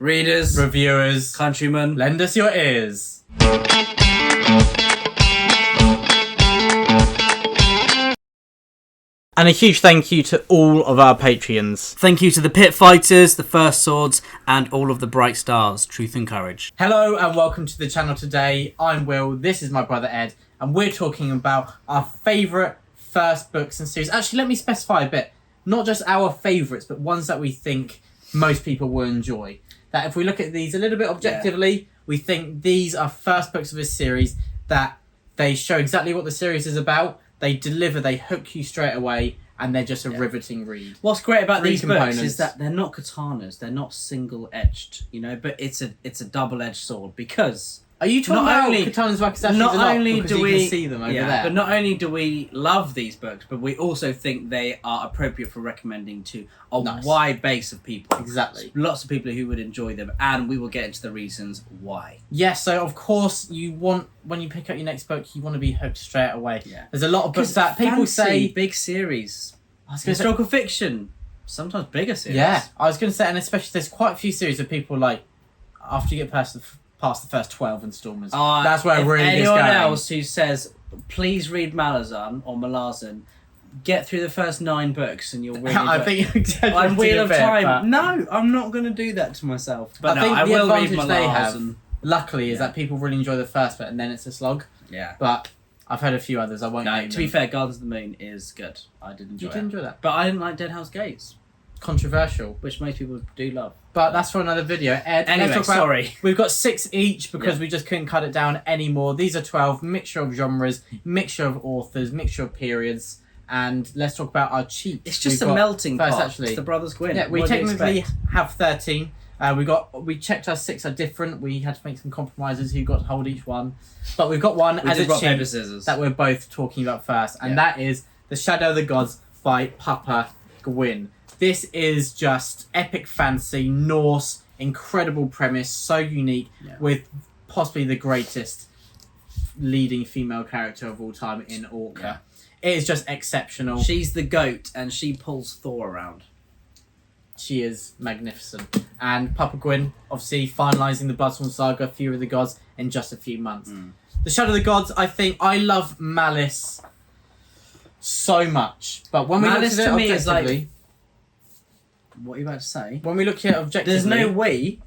Readers, reviewers, countrymen, lend us your ears. And a huge thank you to all of our Patreons. Thank you to the Pit Fighters, the First Swords, and all of the Bright Stars, Truth and Courage. Hello and welcome to the channel today. I'm Will, this is my brother Ed, and we're talking about our favourite first books and series. Actually, let me specify a bit. Not just our favourites, but ones that we think most people will enjoy. That if we look at these a little bit objectively, we think these are first books of a series that they show exactly what the series is about. They deliver, they hook you straight away, and they're just a riveting read. What's great about these books is that they're not katanas, they're not single-edged, but it's a double-edged sword because... Are you talking about katanas wakizashi not only do we can see them over there? But not only do we love these books, but we also think they are appropriate for recommending to a wide base of people. Exactly. Lots of people who would enjoy them, and we will get into the reasons why. Yes, so of course you want, when you pick up your next book, you want to be hooked straight away. Yeah. There's a lot of books that people say... big series. Historical fiction. Sometimes bigger series. Yeah, I was going to say, and especially there's quite a few series of people like, after you get past the first 12 installments, that's where it really gets going. Anyone else who says, please read Malazan, get through the first 9 books and you'll really... I think you're exaggerating Wheel of Time. But... No, I'm not going to do that to myself. But I think I the will read advantage they have, luckily, is Yeah. that people really enjoy the first bit and then it's a slog. Yeah. But I've heard a few others, I won't name them. To be fair, Gardens of the Moon is good. I did enjoy it. You did enjoy that? But I didn't like Dead House Gates. Controversial. Which most people do love. But that's for another video. Ed, anyway, sorry. We've got 6 each because we just couldn't cut it down anymore. These are 12, mixture of genres, mixture of authors, mixture of periods. And let's talk about our cheat. It's just a melting pot. Actually. It's the Brothers Gwynne. Yeah, we technically have 13. We checked our 6 are different. We had to make some compromises who got to hold each one. But we've got one as a cheat that we're both talking about first. And that is The Shadow of the Gods by Papa Gwynne. This is just epic fantasy, Norse, incredible premise, so unique, with possibly the greatest leading female character of all time in Orca. Yeah. It is just exceptional. She's the goat and she pulls Thor around. She is magnificent. And Papa Gwynne, obviously, finalising the Bloodsworn Saga, Fury of the Gods, in just a few months. The Shadow of the Gods, I love Malice so much. But when we look at it objectively... What are you about to say? When we look at it objectively... There's no we.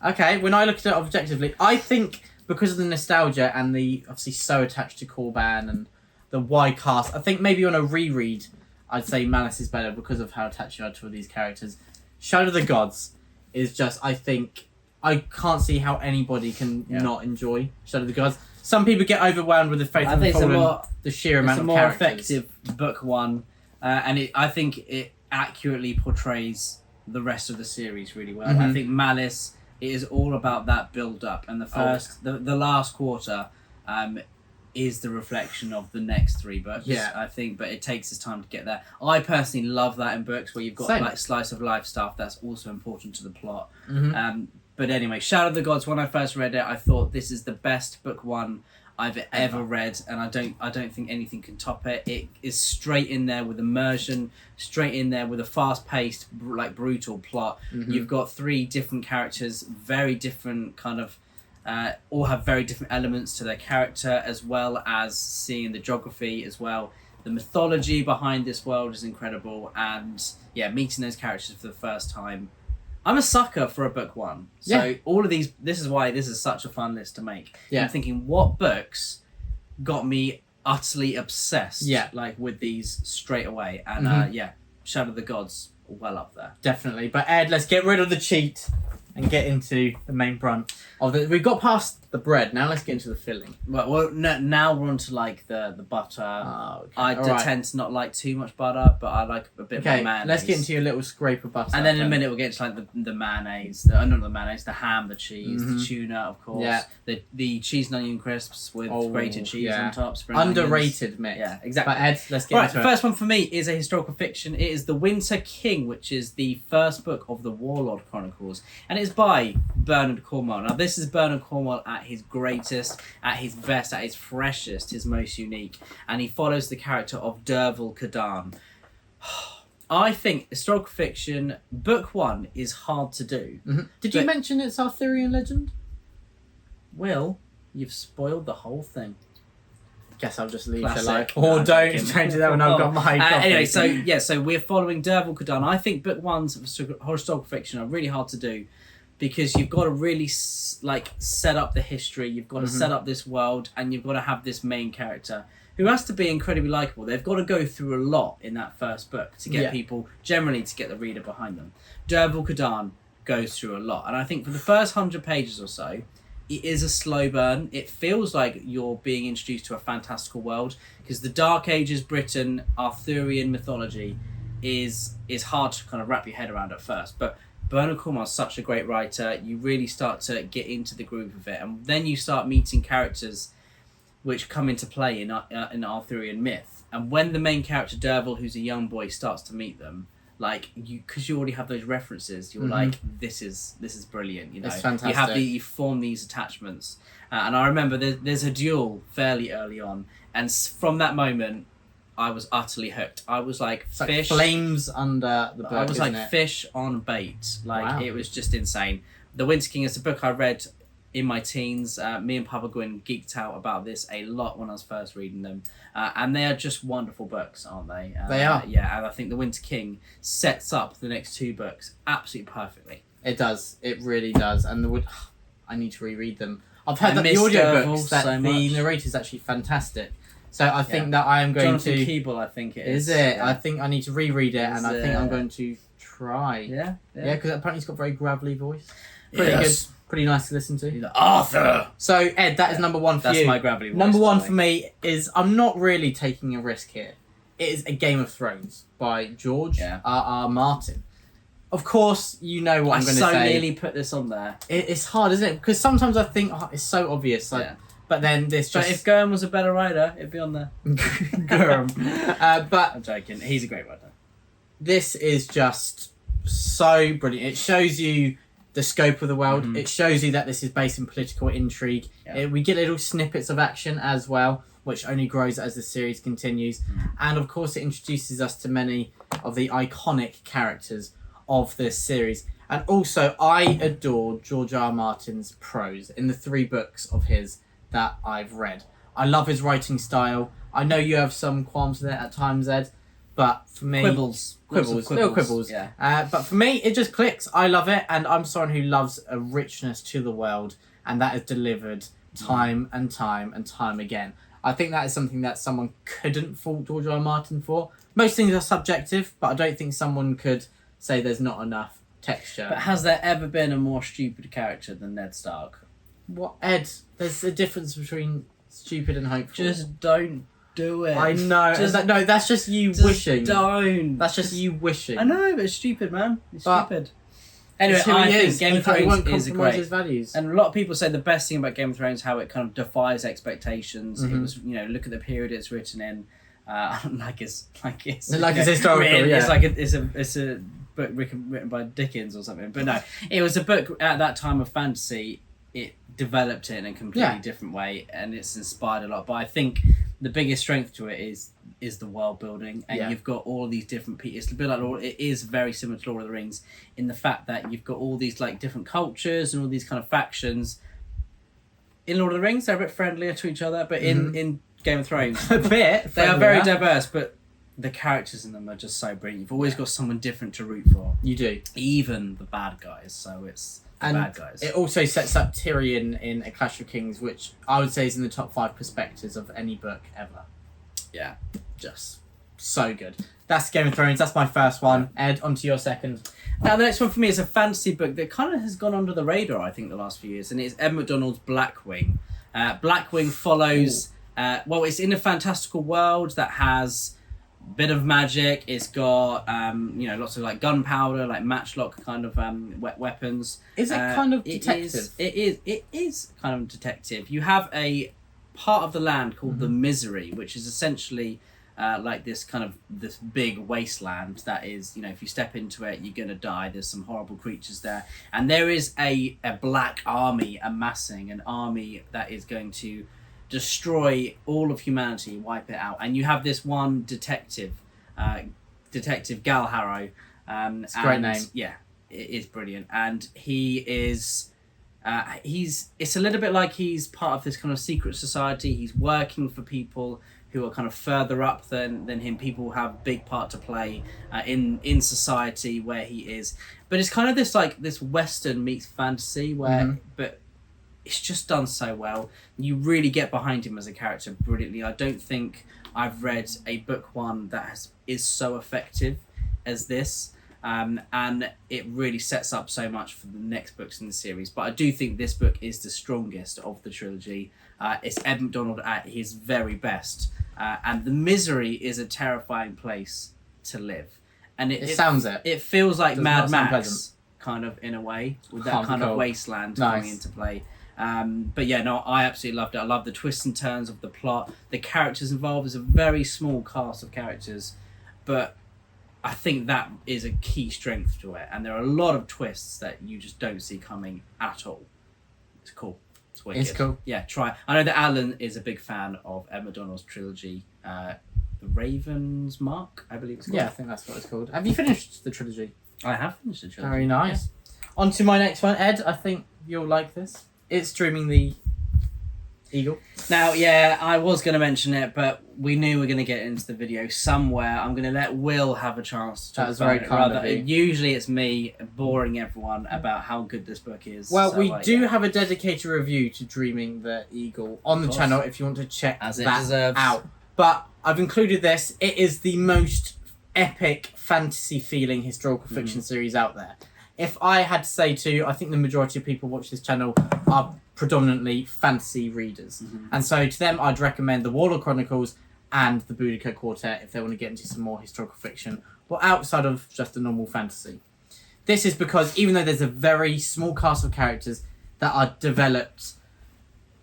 Okay, when I look at it objectively, I think because of the nostalgia and the obviously so attached to Corban and the wide cast, I think maybe on a reread, I'd say Malice is better because of how attached you are to all these characters. Shadow of the Gods is just, I think, I can't see how anybody can not enjoy Shadow of the Gods. Some people get overwhelmed with the Faith of the Fallen, the sheer amount of characters. It's a more effective book one, and I think it accurately portrays the rest of the series really well. I think Malice, it is all about that build up, and the last quarter is the reflection of the next 3 books. I think, but it takes its time to get there. I personally love that in books where you've got like slice of life stuff that's also important to the plot. But anyway, Shadow of the Gods, when I first read it, I thought this is the best book one I've ever read, and I don't think anything can top it. It is straight in there with immersion, straight in there with a fast-paced, brutal plot. You've got 3 different characters, very different kind of, all have very different elements to their character, as well as seeing the geography as well. The mythology behind this world is incredible, and meeting those characters for the first time. I'm a sucker for a book one. So all of these, this is why this is such a fun list to make. I'm thinking, what books got me utterly obsessed with these straight away? And Shadow of the Gods, well up there. Definitely. But Ed, let's get rid of the cheat and get into the main brunt of the... We've got past the bread, now let's get into the filling. Well, now we're on to the butter. Okay. I tend to not like too much butter, but I like a bit more mayonnaise. Let's get into your little scrape of butter. And then in a minute we'll get to the mayonnaise, not the mayonnaise, the ham, the cheese, the tuna, of course. The cheese and onion crisps with grated cheese on top. Underrated mix. Yeah, exactly. But Ed, let's get into it. The first one for me is a historical fiction. It is The Winter King, which is the first book of the Warlord Chronicles. And it's by Bernard Cornwell. Now, this is Bernard Cornwell at his greatest, at his best, at his freshest, his most unique. And he follows the character of Derval Cadan. I think historical fiction book 1 is hard to do. Mm-hmm. Did you mention it's Arthurian legend? Will, you've spoiled the whole thing. Guess I'll just leave you Classic. or don't change it there when I've got my copy. Anyway, so we're following Derval Cadan. I think book 1's of historical fiction are really hard to do because you've got to really set up the history, you've got to set up this world, and you've got to have this main character who has to be incredibly likeable. They've got to go through a lot in that first book to get people, generally to get the reader behind them. Derval Cadan goes through a lot, and I think for the first 100 pages or so, it is a slow burn. It feels like you're being introduced to a fantastical world because the Dark Ages Britain, Arthurian mythology is hard to kind of wrap your head around at first. But Bernard Cornwell's such a great writer. You really start to get into the groove of it, and then you start meeting characters which come into play in Arthurian myth. And when the main character Derval, who's a young boy, starts to meet them, like because you already have those references, you're like, this is brilliant. You know, it's fantastic. You form these attachments, and I remember there's a duel fairly early on, and from that moment, I was utterly hooked. I was like it's fish. Like flames under the book. I was like fish on bait. Like it was just insane. The Winter King is a book I read in my teens. Me and Papa Gwynne geeked out about this a lot when I was first reading them. And they are just wonderful books, aren't they? They are. Yeah, and I think The Winter King sets up the next 2 books absolutely perfectly. It does. It really does. And I need to reread them. I've heard that the audiobooks, that the narrator is actually fantastic. So I think that I am going Jonathan to... Keeble, I think it is. Is it? Yeah. I think I need to reread it, and I think I'm going to try. Yeah? Yeah, because apparently he's got a very gravelly voice. Pretty good. Pretty nice to listen to. Like, Arthur! So, Ed, that is number 1 for you. That's my gravelly voice. Number 1 for me is, I'm not really taking a risk here. It is A Game of Thrones by George R.R. Martin. Of course, you know what I'm going to say. I so nearly put this on there. It's hard, isn't it? Because sometimes I think, it's so obvious. Like, but then this just... But if Gurm was a better writer, it'd be on there. Gurm. But... I'm joking. He's a great writer. This is just so brilliant. It shows you the scope of the world. It shows you that this is based in political intrigue. We get little snippets of action as well, which only grows as the series continues. And of course, it introduces us to many of the iconic characters of this series. And also, I adore George R. R. Martin's prose in the 3 books of his that I've read. I love his writing style. I know you have some qualms with it at times, Ed, but for me... Quibbles. Little quibbles. Yeah. But for me, it just clicks. I love it, and I'm someone who loves a richness to the world, and that is delivered time and time and time again. I think that is something that someone couldn't fault George R. R. Martin for. Most things are subjective, but I don't think someone could say there's not enough texture. But has there ever been a more stupid character than Ned Stark? What, Ed? There's a difference between stupid and hopeful. Just don't do it. I know. No, that's just you wishing. Don't. That's just you wishing. I know, but it's stupid, man. It's but stupid. Anyway, I think Game of Thrones is great. His values. And a lot of people say the best thing about Game of Thrones is how it kind of defies expectations. It was, look at the period it's written in. Like it's historical. It's a book written by Dickens or something. But no, it was a book at that time of fantasy. It developed it in a completely different way, and it's inspired a lot. But I think the biggest strength to it is the world building, and you've got all these different people. It's a bit like it is very similar to Lord of the Rings in the fact that you've got all these like different cultures and all these kind of factions. In Lord of the Rings, they're a bit friendlier to each other, but in Game of Thrones, a bit. They are very diverse, but the characters in them are just so brilliant. You've always got someone different to root for. You do. Even the bad guys, so it's the bad guys. It also sets up Tyrion in A Clash of Kings, which I would say is in the top 5 perspectives of any book ever. Yeah. Just so good. That's Game of Thrones. That's my first one. Ed, on to your second. Now, the next one for me is a fantasy book that kind of has gone under the radar, I think, the last few years, and it's Ed McDonald's Blackwing. Blackwing follows... it's in a fantastical world that has a bit of magic. It's got lots of like gunpowder, like matchlock kind of weapons. Is it kind of detective? It is kind of detective. You have a part of the land called the Misery, which is essentially like this big wasteland that is, if you step into it, you're gonna die. There's some horrible creatures there, and there is a black army amassing, an army that is going to destroy all of humanity, wipe it out. And you have this one detective Detective Gal Harrow. It's a great name. Yeah, it is brilliant. And he is... it's a little bit like he's part of this kind of secret society. He's working for people who are kind of further up than him. People have a big part to play in society where he is. But it's kind of this Western meets fantasy where... But it's just done so well. You really get behind him as a character brilliantly. I don't think I've read a book one that is so effective as this. And it really sets up so much for the next books in the series. But I do think this book is the strongest of the trilogy. It's Ed McDonald at his very best. And the misery is a terrifying place to live. And it feels like Mad Max, kind of, in a way, with that kind of wasteland coming into play. But yeah, no, I absolutely loved it. I love the twists and turns of the plot. The characters involved is a very small cast of characters. But... I think that is a key strength to it, and there are a lot of twists that you just don't see coming at all. It's cool. It's wicked. It's cool. Yeah, try. I know that Alan is a big fan of Ed McDonald's trilogy, The Raven's Mark, I believe it's called. Yeah, I think that's what it's called. Have you finished the trilogy? I have finished the trilogy. Very nice. Yeah. On to my next one, Ed. I think you'll like this. It's Dreaming the Eagle. Now, yeah, I was going to mention it, but we knew we were going to get into the video somewhere. I'm going to let Will have a chance to talk about it. Rather, usually it's me boring everyone about how good this book is. Well, so, we do have a dedicated review to Dreaming the Eagle on the channel if you want to check that out. But I've included this. It is the most epic fantasy-feeling historical fiction series out there. If I had to say I think the majority of people watch this channel are predominantly fantasy readers. And so to them, I'd recommend the Warlord Chronicles and the Boudica Quartet if they want to get into some more historical fiction or outside of just the normal fantasy. This is because even though there's a very small cast of characters that are developed,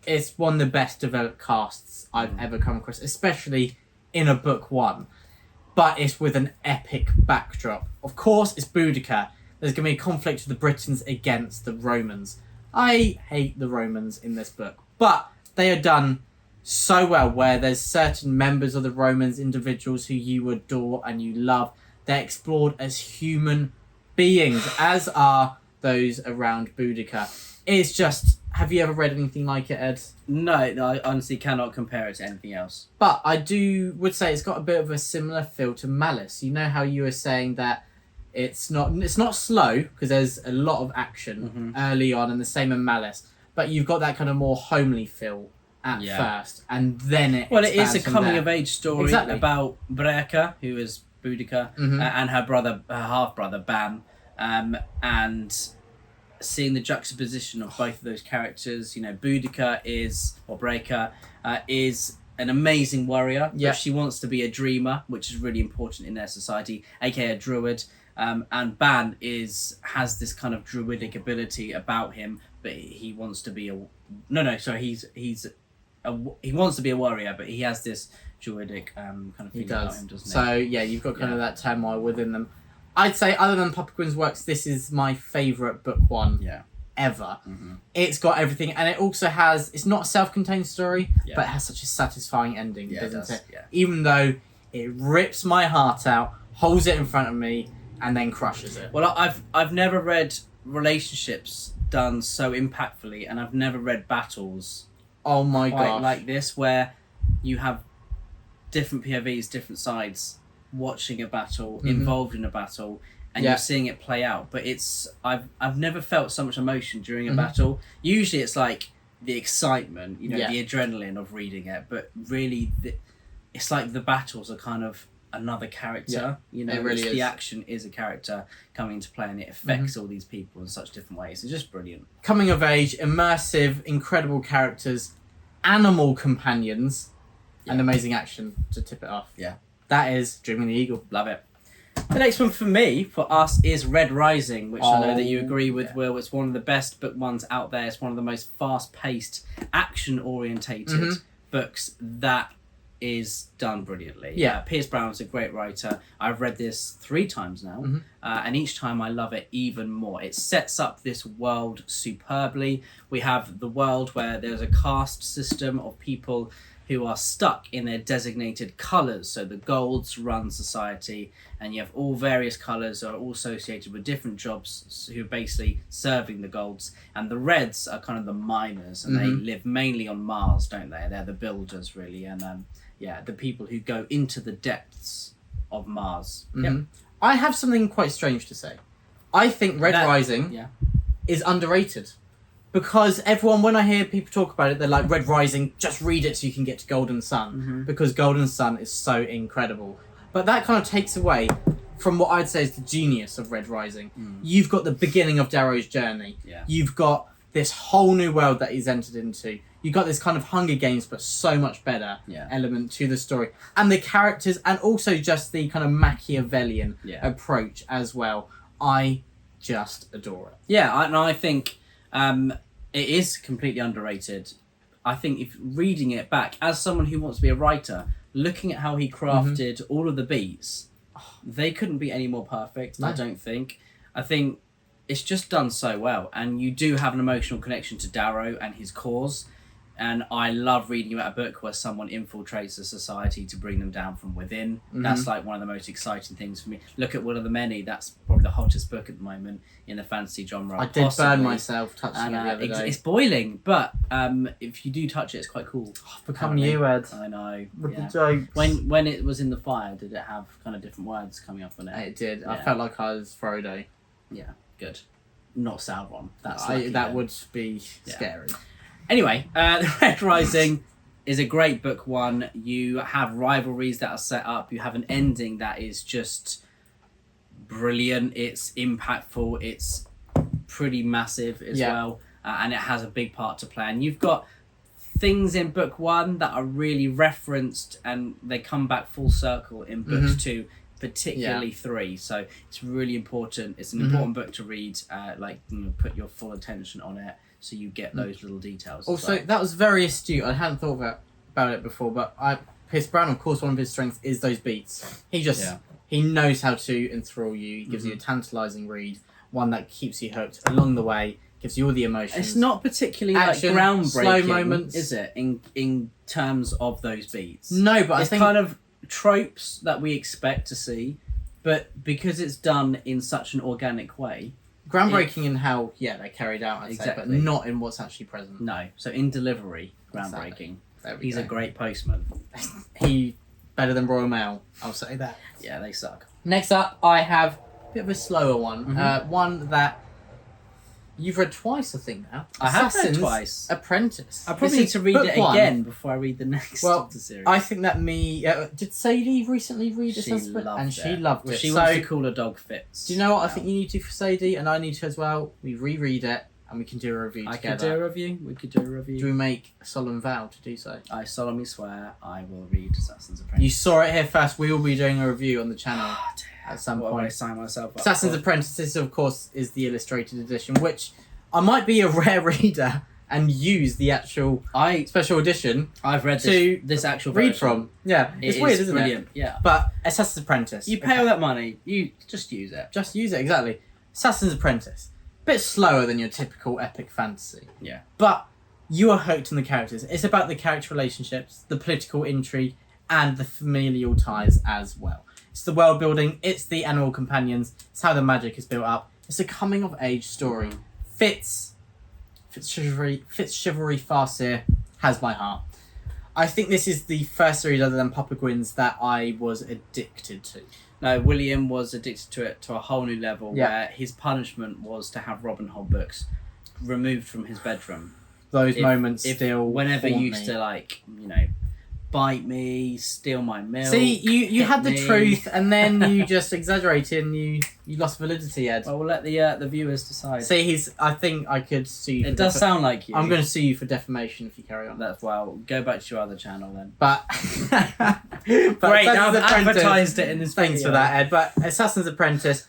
it's one of the best developed casts I've ever come across, especially in a book one. But it's with an epic backdrop. Of course, it's Boudica. There's going to be a conflict with the Britons against the Romans. I hate the Romans in this book, but they are done so well where there's certain members of the Romans, individuals who you adore and you love. They're explored as human beings, as are those around Boudica. It's just... Have you ever read anything like it, Ed? No, I honestly cannot compare it to anything else. But I would say it's got a bit of a similar feel to Malice. You know how you were saying that it's not slow because there's a lot of action early on, and the same in Malice. But you've got that kind of more homely feel at first, and then it is a coming of age story about Breka, who is Boudica, and her half brother Ban, and seeing the juxtaposition of both of those characters. You know, Boudica is an amazing warrior, but she wants to be a dreamer, which is really important in their society, aka a druid. And Ban has this kind of druidic ability about him, but he wants to be he wants to be a warrior, but he has this druidic kind of thing about him, doesn't he? So yeah, you've got kind of that turmoil within them. I'd say, other than Papa Gwynne's works, this is my favourite book one ever. It's got everything, and it also has... It's not a self-contained story, but it has such a satisfying ending, doesn't it? Yeah. Even though it rips my heart out, holds it in front of me, and then crushes it. Well, I've never read relationships done so impactfully, and I've never read battles quite like this, where you have different POVs, different sides watching a battle, involved in a battle, and you're seeing it play out. But I've never felt so much emotion during a battle. Usually it's like the excitement, the adrenaline of reading it, but really it's like the battles are kind of another character, it really is. The action is a character coming into play, and it affects all these people in such different ways. It's just brilliant. Coming of age, immersive, incredible characters, animal companions, and amazing action to tip it off. Yeah. That is Dreaming the Eagle. Love it. The next one for us, is Red Rising, which I know that you agree with, Will. It's one of the best book ones out there. It's one of the most fast-paced, action-orientated books that is done brilliantly. Pierce Brown's a great writer. I've read this 3 times now, and each time I love it even more. It sets up this world superbly. We have the world where there's a caste system of people who are stuck in their designated colours. So the golds run society, and you have all various colours are all associated with different jobs who are basically serving the golds. And the reds are kind of the miners, and they live mainly on Mars, don't they? They're the builders, really, and the people who go into the depths of Mars. Yep. I have something quite strange to say. I think Red Rising is underrated. Because everyone, when I hear people talk about it, they're like, Red Rising, just read it so you can get to Golden Sun. Because Golden Sun is so incredible. But that kind of takes away from what I'd say is the genius of Red Rising. You've got the beginning of Darrow's journey. Yeah. You've got this whole new world that he's entered into. You've got this kind of Hunger Games, but so much better element to the story. And the characters, and also just the kind of Machiavellian approach as well. I just adore it. Yeah, and I think... it is completely underrated. I think if reading it back, as someone who wants to be a writer, looking at how he crafted all of the beats, they couldn't be any more perfect, I don't think. I think it's just done so well, and you do have an emotional connection to Darrow and his cause. And I love reading about a book where someone infiltrates a society to bring them down from within. That's like one of the most exciting things for me. Look at Will of the Many. That's probably the hottest book at the moment in the fantasy genre. I did burn myself touching it the other day. It's boiling, but if you do touch it, it's quite cool. Become you, Ed. I know. With the jokes. When it was in the fire, did it have kind of different words coming up on it? It did. Yeah. I felt like I was Frodo. Yeah, good. Not Sauron. That would be scary. Anyway, The Red Rising is a great book one. You have rivalries that are set up. You have an ending that is just brilliant. It's impactful. It's pretty massive as well. And it has a big part to play. And you've got things in book one that are really referenced, and they come back full circle in books two, particularly three. So it's really important. It's an important book to read. Put your full attention on it, so you get those little details. Also, that was very astute. I hadn't thought about it before, but Pierce Brown, of course, one of his strengths is those beats. He just he knows how to enthrall you. He gives you a tantalising read, one that keeps you hooked along the way, gives you all the emotions. It's not particularly action, groundbreaking, slow moments, is it? In terms of those beats, no, but it's kind of tropes that we expect to see, but because it's done in such an organic way. Groundbreaking in how they're carried out, I'd say, but not in what's actually present. No, so in delivery, groundbreaking. He's a great postman. He better than Royal Mail, I'll say that. Yeah, they suck. Next up, I have a bit of a slower one. One that you've read twice, I think now. I have read twice. Apprentice. I probably need to read it again before I read the next of the series. I think that did Sadie recently read it? She loved it. She wants to call a dog Fitz. Do you know what I think you need to for Sadie, and I need to as well? We reread it, and we can do a review together. I can do a review. We could do a review. Do we make a solemn vow to do so? I solemnly swear I will read Assassin's Apprentice. You saw it here first. We will be doing a review on the channel at some point. I sign myself up Assassin's Apprentice, this, of course, is the illustrated edition, which I might be a rare reader and use the actual special edition. I've read this actual read version. From. Yeah, it's weird, isn't brilliant. it? Yeah, but Assassin's Apprentice. You pay all that money, you just use it. Just use it, exactly. Assassin's Apprentice. Bit slower than your typical epic fantasy. Yeah. But you are hooked on the characters. It's about the character relationships, the political intrigue, and the familial ties as well. It's the world building, it's the animal companions, it's how the magic is built up. It's a coming of age story. Fitz Chivalry Farseer has my heart. I think this is the first series other than Papa Gwynne's that I was addicted to. No, William was addicted to it to a whole new level where his punishment was to have Robin Hobb books removed from his bedroom. Those moments whenever you used to bite me, steal my milk. See, you had the truth, and then you just exaggerated, and you lost validity, Ed. Well, we'll let the viewers decide. See, I think I could sue you. It does sound like you. I'm going to sue you for defamation if you carry on. Go back to your other channel then. But great, now I've advertised it in this video. Thanks for that, Ed. But Assassin's Apprentice,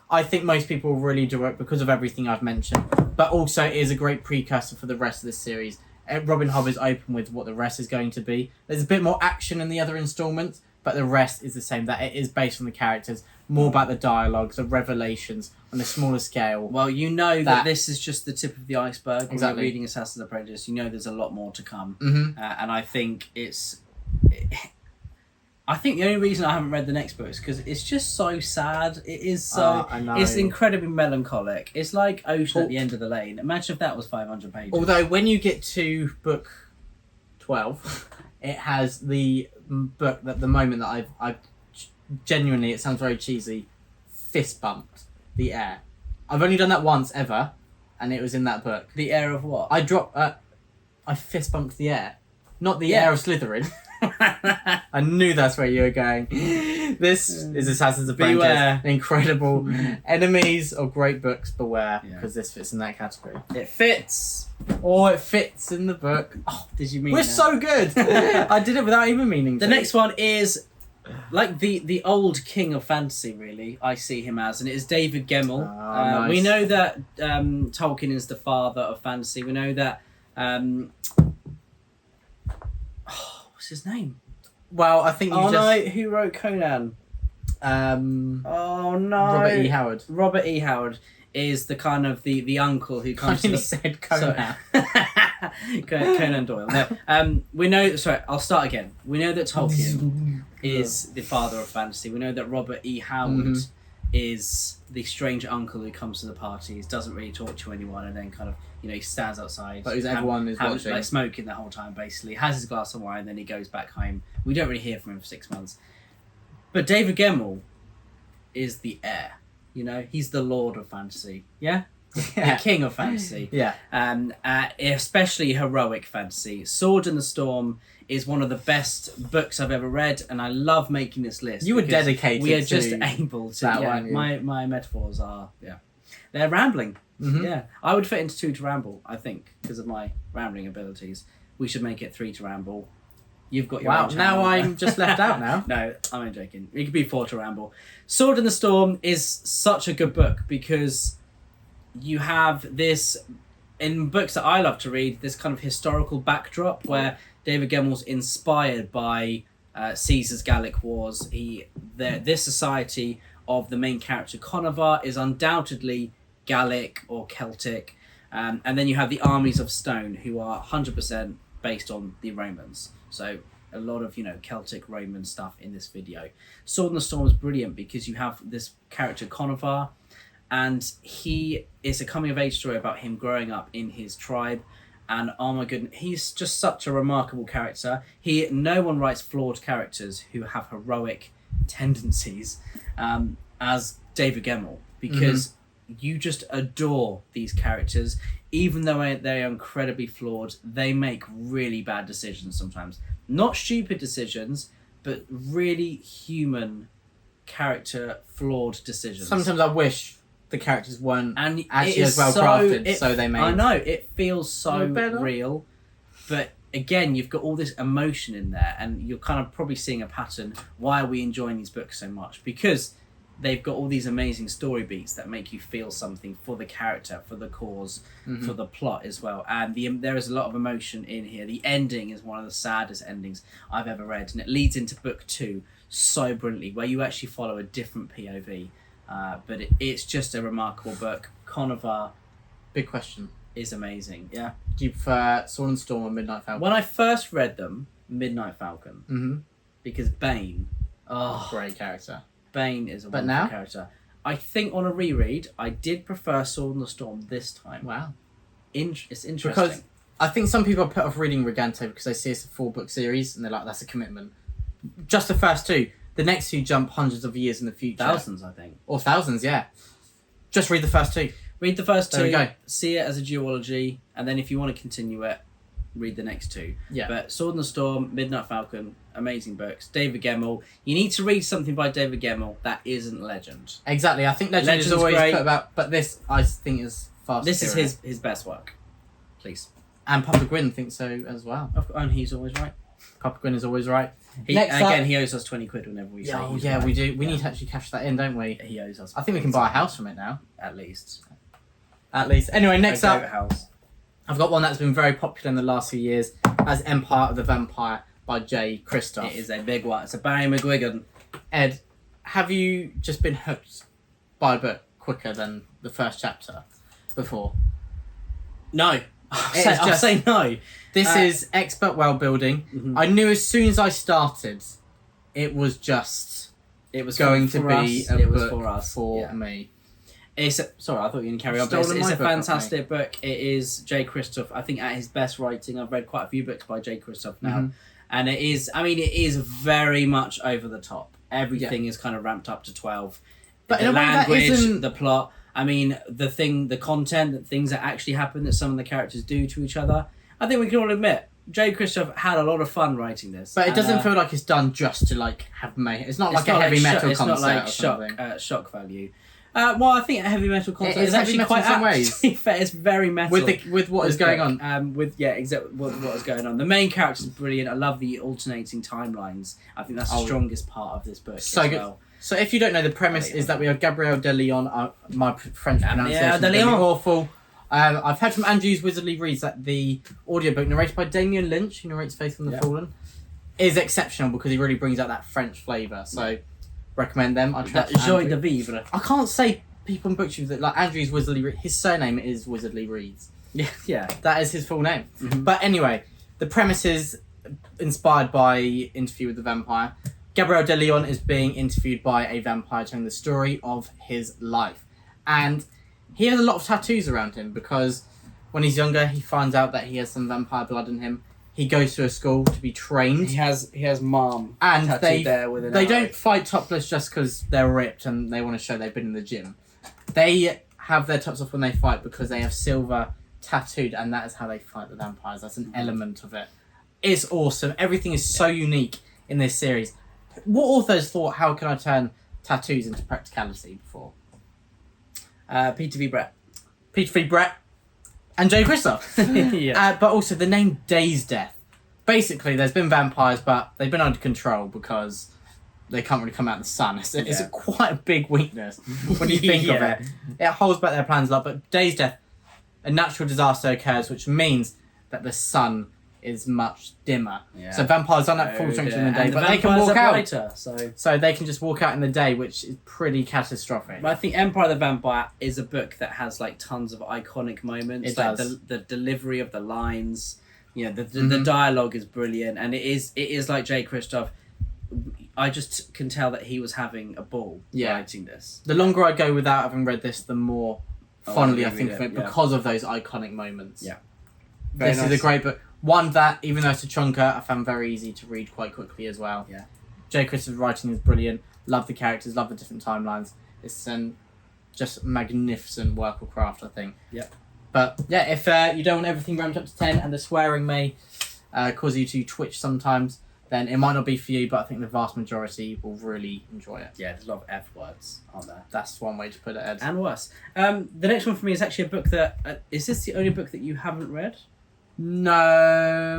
I think most people really enjoy it because of everything I've mentioned. But also, it is a great precursor for the rest of this series. Robin Hobb is open with what the rest is going to be. There's a bit more action in the other installments, but the rest is the same. That it is based on the characters. more about the dialogues, the revelations on a smaller scale. Well, you know that this is just the tip of the iceberg. Exactly. When you're reading Assassin's Apprentice, you know there's a lot more to come. Mm-hmm. And I think I think the only reason I haven't read the next book is because it's just so sad. It is so... I know. It's incredibly melancholic. It's like Ocean at the End of the Lane. Imagine if that was 500 pages. Although, when you get to book 12, it has the book that the moment that I've genuinely, it sounds very cheesy, fist bumped the air. I've only done that once ever, and it was in that book. The air of what? I fist bumped the air. Not the air of Slytherin. I knew that's where you were going. This is Assassin's Apprentice. Beware. Incredible enemies or great books, beware, because this fits in that category. It fits. Or it fits in the book. Oh, did you mean We're that? so good. I did it without even meaning to. The next one is like the old king of fantasy, really. I see him as, and it is David Gemmell. Nice. We know that Tolkien is the father of fantasy. We know that. What's his name? Well, I think you no, who wrote Conan? Oh no, Robert E. Howard. Robert E. Howard is the kind of the uncle who comes to said Conan. Conan Doyle. No, we know. Sorry, I'll start again. We know that Tolkien is the father of fantasy. We know that Robert E. Howard is the strange uncle who comes to the parties, doesn't really talk to anyone, and then kind of, he stands outside. But everyone is watching. Like smoking the whole time, basically. Has his glass of wine, then he goes back home. We don't really hear from him for 6 months. But David Gemmell is the heir. He's the lord of fantasy. Yeah? The king of fantasy. Yeah. Especially heroic fantasy. Sword in the Storm is one of the best books I've ever read, and I love making this list. You were dedicated. We are just able to. That one, my metaphors are they're rambling. Mm-hmm. Yeah, I would fit into 2 to ramble. I think because of my rambling abilities, we should make it 3 to ramble. You've got your own channel. Now I'm just left out now. No, I'm only joking. It could be 4 to ramble. Sword in the Storm is such a good book because you have this in books that I love to read. This kind of historical backdrop where David Gemmell's inspired by Caesar's Gallic Wars. This society of the main character Conovar is undoubtedly Gallic or Celtic, and then you have the armies of stone who are 100% based on the Romans. So a lot of Celtic Roman stuff in this video. Sword in the Storm is brilliant because you have this character Conovar, and he is a coming of age story about him growing up in his tribe. And oh my goodness, he's just such a remarkable character. No one writes flawed characters who have heroic tendencies as David Gemmell, because you just adore these characters. Even though they are incredibly flawed, they make really bad decisions sometimes. Not stupid decisions, but really human character flawed decisions. Sometimes I wish the characters weren't and actually as well crafted, so they made. I know, it feels so better. real, but again, you've got all this emotion in there, and you're kind of probably seeing a pattern. Why are we enjoying these books so much? Because they've got all these amazing story beats that make you feel something for the character, for the cause, for the plot as well. And there is a lot of emotion in here. The ending is one of the saddest endings I've ever read, and it leads into book 2 so brilliantly, where you actually follow a different POV. But it's just a remarkable book. Conovar, big question, is amazing. Yeah. Do you prefer Sword and Storm or Midnight Falcon? When I first read them, Midnight Falcon, because Bane, great character. Bane is a wonderful character. I think on a reread, I did prefer Sword and the Storm this time. Wow. It's interesting. Because I think some people are put off reading Regante because they see it's a 4-book series and they're like, that's a commitment. Just the first 2. The next 2 jump hundreds of years in the future. Thousands, I think. Or thousands, yeah. Just read the first 2. Read the first 2. There we go. See it as a duology, and then if you want to continue it, read the next 2. Yeah. But Sword and the Storm, Midnight Falcon, amazing books. David Gemmell. You need to read something by David Gemmell that isn't Legend. Exactly. I think Legend is always great. Put about, but this I think is far This superior. is his best work. Please. And Papa Gwynne thinks so as well. And he's always right. Papa Gwynne is always right. He owes us 20 quid whenever we say he's right. We do. We need to actually cash that in, don't we? He owes us. I think we can buy a house from it now. At least. Anyway, next up, house. I've got one that's been very popular in the last few years as Empire of the Vampire by J. Kristoff. It is a big one. It's a Barry McGuigan. Ed, have you just been hooked by a book quicker than the first chapter before? No. I'll say no. This is expert world building. Mm-hmm. I knew as soon as I started, it was going to be a book for me. Sorry, I thought you were going to carry on. It's a fantastic book. It is Jay Kristoff. I think at his best writing. I've read quite a few books by Jay Kristoff now, and it is very much over the top. Everything is kind of ramped up to 12. But the language, the plot. I mean, the content, the things that actually happen that some of the characters do to each other. I think we can all admit, Jay Kristoff had a lot of fun writing this. But it doesn't feel like it's done just to like have It's not like a heavy metal concert. It's not like shock value. Well, I think a heavy metal concert is actually quite in some ways. It's very metal with what is going on. Exactly what is going on. The main character is brilliant. I love the alternating timelines. I think that's the strongest part of this book. So good. Well. So if you don't know, the premise is that we have Gabrielle de Leon. My French pronunciation is awful. I've heard from Andrew's Wizardly Reads that the audiobook narrated by Damien Lynch, who narrates Faith and the Fallen, is exceptional because he really brings out that French flavour. So recommend them. I Joy de Vivre. I can't say people in booktube that like Andrew's Wizardly Reads. His surname is Wizardly Reads. Yeah, that is his full name. Mm-hmm. But anyway, the premise is inspired by Interview with the Vampire. Gabrielle de Leon is being interviewed by a vampire telling the story of his life. And he has a lot of tattoos around him because when he's younger, he finds out that he has some vampire blood in him. He goes to a school to be trained. He has mom and tattooed there with an they don't fight topless just because they're ripped and they want to show they've been in the gym. They have their tops off when they fight because they have silver tattooed, and that is how they fight the vampires. That's an element of it. It's awesome. Everything is so unique in this series. What authors thought, how can I turn tattoos into practicality before? Peter V. Brett. And Jay Kristoff. Yeah. But also the name Day's Death. Basically, there's been vampires, but they've been under control because they can't really come out in the sun. It's quite a big weakness when you think of it. It holds back their plans a lot. But Day's Death, a natural disaster occurs, which means that the sun is much dimmer. Yeah. So vampires aren't at full strength in the day, but they can walk out. Brighter, so they can just walk out in the day, which is pretty catastrophic. But I think Empire of the Vampire is a book that has like tons of iconic moments. It does. The delivery of the lines, the dialogue is brilliant, and it is like Jay Kristoff. I just can tell that he was having a ball writing this. The longer I go without having read this, the more fondly I think of it because of those iconic moments. Yeah. This is a great book. One that, even though it's a chunker, I found very easy to read quite quickly as well. Yeah. Jay Kristoff's writing is brilliant. Love the characters, love the different timelines. It's an just magnificent work of craft, I think. Yep. But yeah, if you don't want everything ramped up to 10 and the swearing may cause you to twitch sometimes, then it might not be for you, but I think the vast majority will really enjoy it. Yeah, there's a lot of F words, aren't there? That's one way to put it, Ed. And worse. The next one for me is actually a book that... is this the only book that you haven't read? No.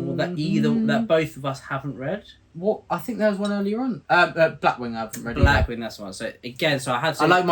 Or that both of us haven't read? What? I think there was one earlier on. Blackwing I haven't read. Blackwing, that's one. So again, I had to... I like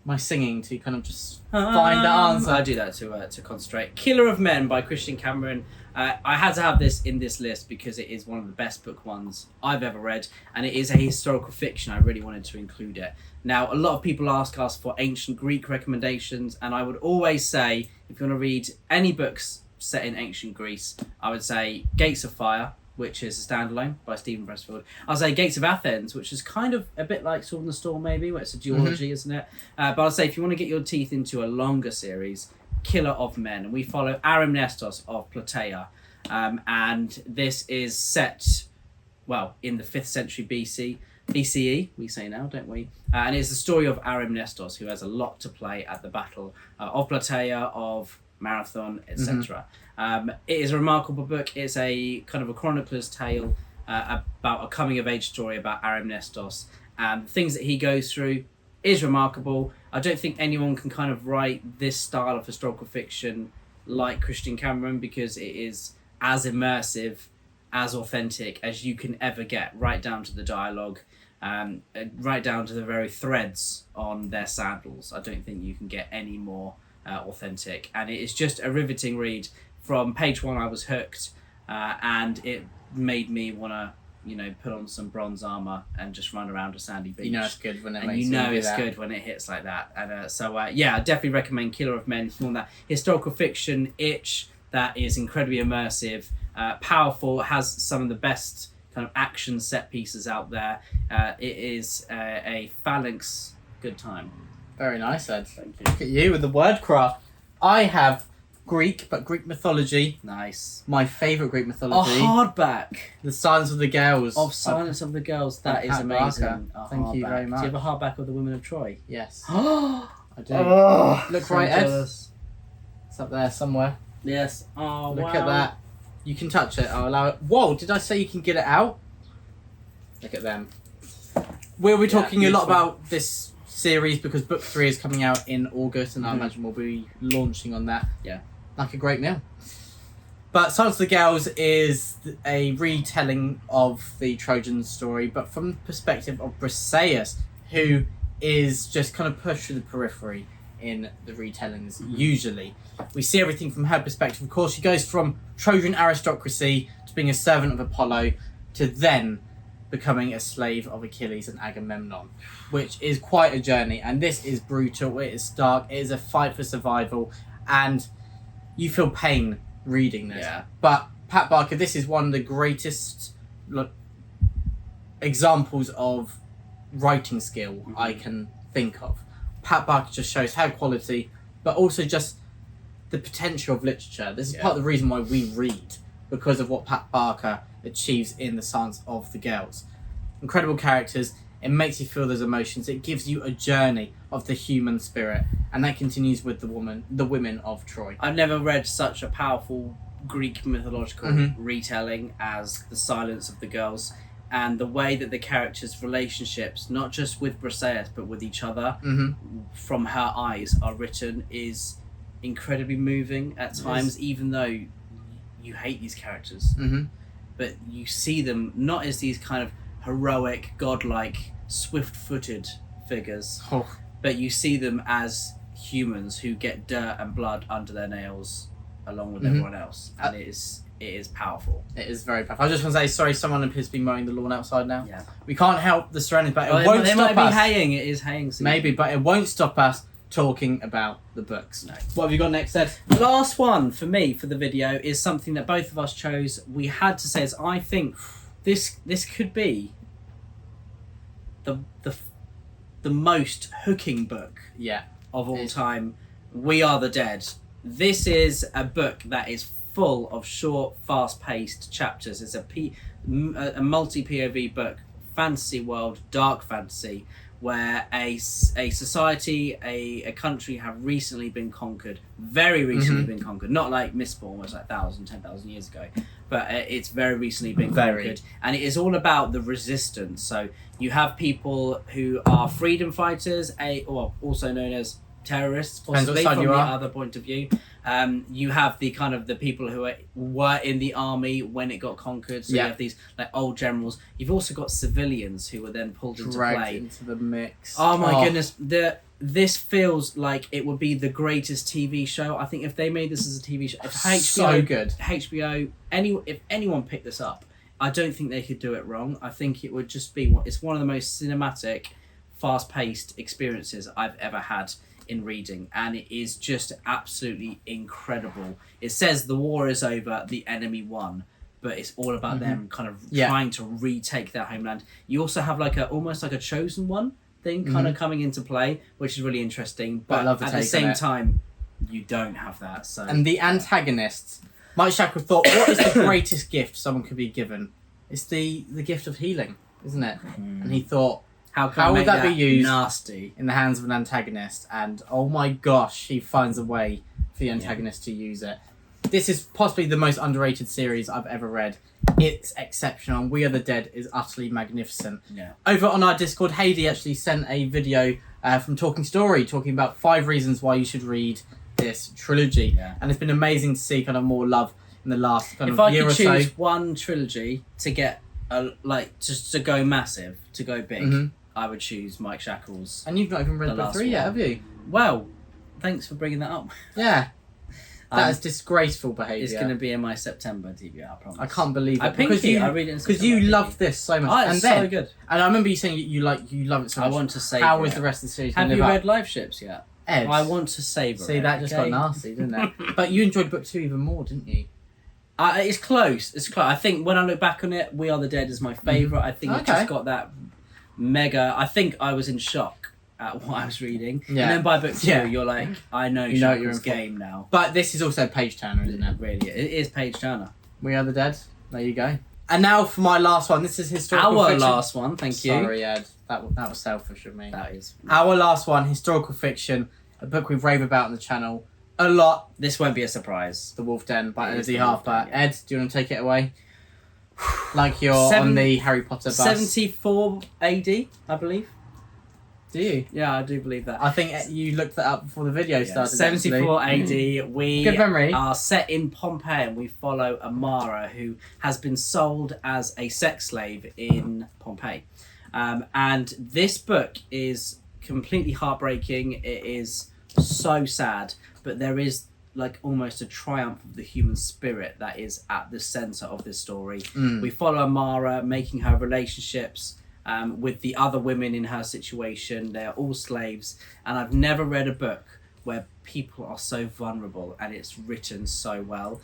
my singing to kind of just find the answer. I do that to concentrate. Killer of Men by Christian Cameron. I had to have this in this list because it is one of the best book ones I've ever read, and it is a historical fiction. I really wanted to include it. Now, a lot of people ask us for ancient Greek recommendations, and I would always say, if you want to read any books set in ancient Greece, I would say Gates of Fire, which is a standalone by Stephen Pressfield. I'll say Gates of Athens, which is kind of a bit like Sword in the Storm, maybe, where it's a duology, isn't it? But I'll say if you want to get your teeth into a longer series, Killer of Men, and we follow Arimnestos of Plataea, and this is set, in the 5th century BCE, we say now, don't we? And it's the story of Arimnestos, who has a lot to play at the battle of Plataea, of Marathon, etc. It is a remarkable book. It's a kind of a chronicler's tale about a coming-of-age story about Arimnestos, and the things that he goes through is remarkable. I don't think anyone can kind of write this style of historical fiction like Christian Cameron, because it is as immersive, as authentic as you can ever get, right down to the dialogue, right down to the very threads on their sandals. I don't think you can get any more authentic, and it is just a riveting read. From page 1 I was hooked, and it made me want to put on some bronze armor and just run around a sandy beach. You know it's good when it and makes it's good when it hits like that. And I definitely recommend Killer of Men if you want that historical fiction itch that is incredibly immersive, powerful, has some of the best kind of action set pieces out there. It is a phalanx good time. Very nice, Ed. Thank you. Look at you with the wordcraft. I have Greek, but Greek mythology. Nice. My favourite Greek mythology. A hardback. The Silence of the Girls. Of Silence of the Girls. That is amazing. Thank you very much. Do you have a hardback of the Women of Troy? Yes. I do. Look so right, Ed. jealous. It's up there somewhere. Yes. Oh, Look at that. You can touch it. I'll allow it. Whoa, did I say you can get it out? Look at them. We'll be talking a lot about this series because book 3 is coming out in August, and I imagine we'll be launching on that. Yeah. Like a great meal. But Silence of the Girls is a retelling of the Trojan story, but from the perspective of Briseis, who is just kind of pushed to the periphery in the retellings, usually. We see everything from her perspective. Of course, she goes from Trojan aristocracy to being a servant of Apollo to then becoming a slave of Achilles and Agamemnon, which is quite a journey. And this is brutal, it is stark, it is a fight for survival, and you feel pain reading this. Yeah. But Pat Barker, this is one of the greatest examples of writing skill I can think of. Pat Barker just shows how quality, but also just the potential of literature. This is part of the reason why we read, because of what Pat Barker achieves in The Silence of the Girls. Incredible characters. It makes you feel those emotions. It gives you a journey of the human spirit, and that continues with the women of Troy. I've never read such a powerful Greek mythological retelling as The Silence of the Girls, and the way that the characters' relationships, not just with Briseis but with each other, from her eyes, are written is incredibly moving at times, even though you hate these characters. But you see them not as these kind of heroic, godlike, swift-footed figures, but you see them as humans who get dirt and blood under their nails along with everyone else, and it is powerful. It is very powerful. I was just going to say, sorry, someone appears to be mowing the lawn outside now. Yeah. We can't help the surroundings, but it won't stop us. They might be haying. It is haying season. Maybe, but it won't stop us talking about the books. No. What have you got next, Ed? The last one for me for the video is something that both of us chose. We had to say is I think this could be the most hooking book of all time. We Are the Dead. This is a book that is full of short, fast-paced chapters. It's a multi-POV book, fantasy world, dark fantasy, where a society, a country have recently been conquered, very recently been conquered, not like Mistborn was like 10,000 years ago, but it's very recently been conquered, and it is all about the resistance. So you have people who are freedom fighters, or also known as terrorists, possibly from the other point of view. You have the kind of the people who were in the army when it got conquered. So you have these like old generals. You've also got civilians who were then pulled into play. Into the mix. Oh my goodness! This feels like it would be the greatest TV show. I think if they made this as a TV show, if HBO, so good. HBO, if anyone picked this up, I don't think they could do it wrong. I think it would just be it's one of the most cinematic, fast-paced experiences I've ever had in reading, and it is just absolutely incredible. It says the war is over, the enemy won, but it's all about them kind of trying to retake their homeland. You also have like almost like a chosen one thing kind of coming into play, which is really interesting, but at the same time you don't have that. So and the antagonists, Mike Shackle thought, what is the greatest gift someone could be given? It's the gift of healing, isn't it? And he thought, how would that be used nasty in the hands of an antagonist? And oh my gosh, he finds a way for the antagonist to use it. This is possibly the most underrated series I've ever read. It's exceptional, and We Are the Dead is utterly magnificent. Yeah. Over on our Discord, Heidi actually sent a video from Talking Story talking about 5 reasons why you should read this trilogy. Yeah. And it's been amazing to see kind of more love in the last kind of year or so. If I could choose one trilogy to get just to go massive, to go big, I would choose Mike Shackle's. And you've not even read book 3 yet, have you? Well, thanks for bringing that up. Yeah. That is disgraceful behaviour. It's going to be in my September TBR, I promise. I can't believe it. I read it in September. Because you loved this so much. Oh, it's so good. And I remember you saying you love it so much. I want to savour How is the rest of the series? Have you read Live Ships yet? Ed. I want to savour it. See, that just got nasty, didn't it? But you enjoyed book 2 even more, didn't you? It's close. It's close. I think when I look back on it, We Are the Dead is my favourite. I think it just got that mega... I think I was in shock at what I was reading. Yeah. And then by book 2, you're like, I know Shackle's game now. But this is also a page turner, isn't it? Really, it is page turner. We Are the Dead. There you go. And now for my last one. This is historical fiction. Our last one, thank you. Sorry, Ed. That was selfish of me. That is. Our last one, historical fiction. A book we've raved about on the channel a lot. This won't be a surprise. The Wolf Den by Elodie Harper. Ed, do you want to take it away? Like you're on the Harry Potter bus. 74 AD, I believe. Do you? Yeah, I do believe that. I think you looked that up before the video started. 74 AD. We Good memory. are set in Pompeii and we follow Amara, who has been sold as a sex slave in Pompeii. And this book is completely heartbreaking. It is so sad, but there is like almost a triumph of the human spirit that is at the center of this story. We follow Amara making her relationships with the other women in her situation. They are all slaves, and I've never read a book where people are so vulnerable and it's written so well.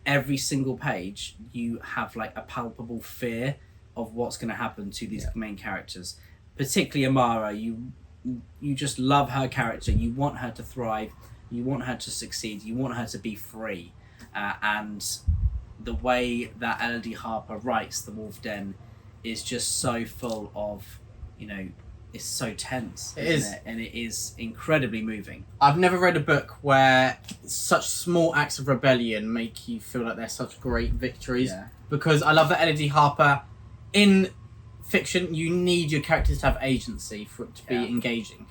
Every single page you have like a palpable fear of what's going to happen to these main characters, particularly Amara. You just love her character. You want her to thrive. You want her to succeed. You want her to be free. And the way that Elodie Harper writes The Wolf Den is just so full of, it's so tense. It is. And it is incredibly moving. I've never read a book where such small acts of rebellion make you feel like they're such great victories. Yeah. Because I love that Elodie Harper, in fiction, you need your characters to have agency for it to be engaging.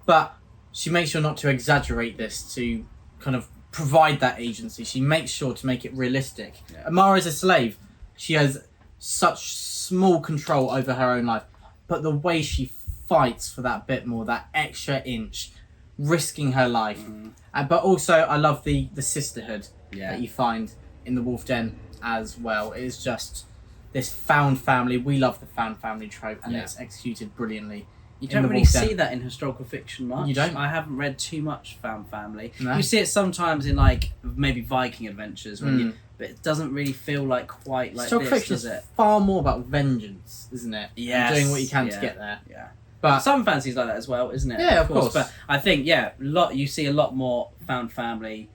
But she makes sure not to exaggerate this to kind of provide that agency. She makes sure to make it realistic. Yeah. Amara's a slave. She has such small control over her own life. But the way she fights for that bit more, that extra inch, risking her life. But also, I love the sisterhood that you find in The Wolf Den as well. It is just this found family. We love the found family trope, and it's executed brilliantly. You don't really see that in historical fiction much. You don't? I haven't read too much found family. No. You see it sometimes in like maybe Viking adventures, but it doesn't really feel like quite like historical this, fiction does it? is far more about vengeance, isn't it? Yes. And doing what you can to get there. Yeah. But some fancies like that as well, isn't it? Yeah, of course. But I think you see a lot more found family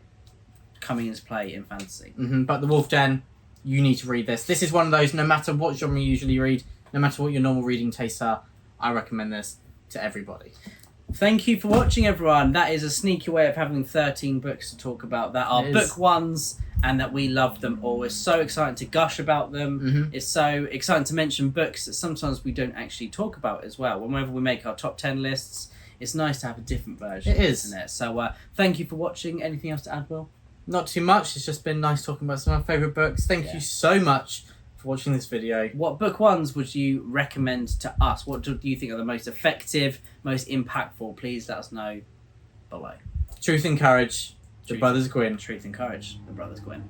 coming into play in fantasy. But The Wolf Den, you need to read this. This is one of those, no matter what genre you usually read, no matter what your normal reading tastes are, I recommend this to everybody. Thank you for watching, everyone. That is a sneaky way of having 13 books to talk about that are book ones and that we love them all. It's so exciting to gush about them. It's so exciting to mention books that sometimes we don't actually talk about as well. Whenever we make our top 10 lists, it's nice to have a different version. It is. Isn't it? So thank you for watching. Anything else to add, Will? Not too much. It's just been nice talking about some of my favourite books. Thank you so much for watching this video. What book ones would you recommend to us? What do you think are the most effective, most impactful? Please let us know below. Truth and Courage, The Brothers Gwynne. Truth and Courage, The Brothers Gwynne.